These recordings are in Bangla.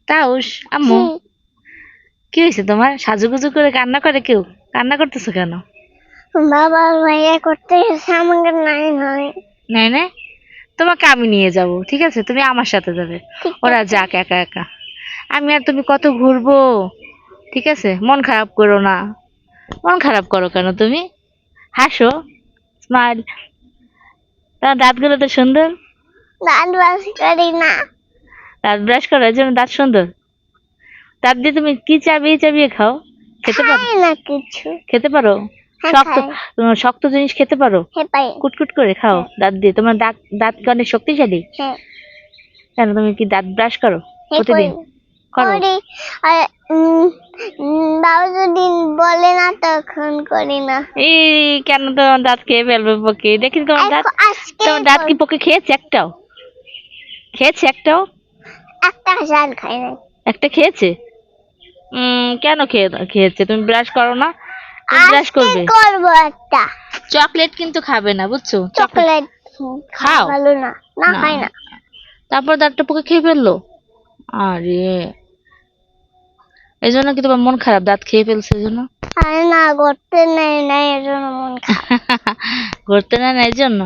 তাউস আম্মু কি হয়েছে তোমার? সাজুগুজু করে কান্না করে কেউ? কান্না করতেছো কেন? বাবা ভাইয়া করতে গেছে আমাকে নাই নাই নাই না, তোমাকে আমি নিয়ে যাব, ঠিক আছে? তুমি আমার সাথে যাবে। ঠিক ওরা আছে। যাক একা একা, আমি আর তুমি কত ঘুরবো। ঠিক আছে, মন খারাপ করো না। মন খারাপ করো কেন তুমি? হাসো, স্মাইল। তোমার দাঁতগুলো তো সুন্দর। দাঁত ব্রাশ করি না, দাঁত ব্রাশ করো এর জন্য দাঁত সুন্দর। দাঁত দিয়ে তুমি কি চাবিয়ে চাবিয়ে খাও? খেতে পারো? খাই না কিছু। খেতে পারো? হ্যাঁ শক্ত খাই, শক্ত জিনিস খেতে পারো? হ্যাঁ পাই, কুটকুট করে খাও হ্যাঁ দাঁত দিয়ে? তোমার দাঁত দাঁত কি অনেক শক্তিশালী? হ্যাঁ কেন, তুমি কি দাঁত ব্রাশ করো হ্যাঁ করি প্রতিদিন? করো? করি। আর বাবা যদি বলে না তখন করি না। এই, কেন তোমার দাঁত খেয়ে ফেলবে পোকে? দেখি তোমার দাঁত। আজকে তোমার দাঁত কি পোকে খেয়েছে একটাও? খেয়েছে একটাও? একটা জাল খাই নাই। একটা খেয়েছে? কেন খেয়েছে? তুমি ব্রাশ করো না? তুমি ব্রাশ আজকে করবে। করবো একটা চকলেট কিন্তু খাবে না, বুঝছো? Chocolate chocolate. খাওয়া খাও ভালো না, না না? খাই না। তারপর দাঁতটা পোকে খেয়ে ফেললো। আরে, এই জন্য কি তোমার মন খারাপ? দাঁত খেয়ে ফেলছে এই জন্য? খাই না, করতে নেই নাই এর জন্য মন খারাপ। ঘুরতে না না এই জন্য?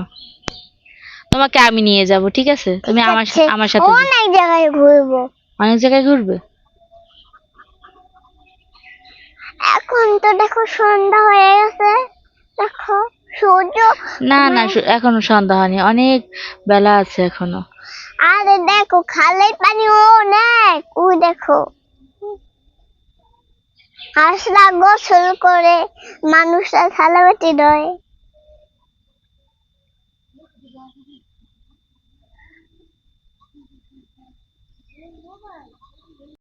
তোমাকে আমি নিয়ে যাব, ঠিক আছে? তুমি ঠিক আমার আছে, আমার সাথে অনেক জায়গায় ঘুরবো। অনেক জায়গায় ঘুরবে। এখন তো দেখো সন্ধ্যা হয়ে গেছে, দেখো সূর্য। না না, এখনো সন্ধ্যা হয়নি, অনেক বেলা আছে এখনো। আরে দেখো খালের পানি অনেক, ওই দেখো হাঁসরা গোসল করে, মানুষরা থালাবাটি ধোয়।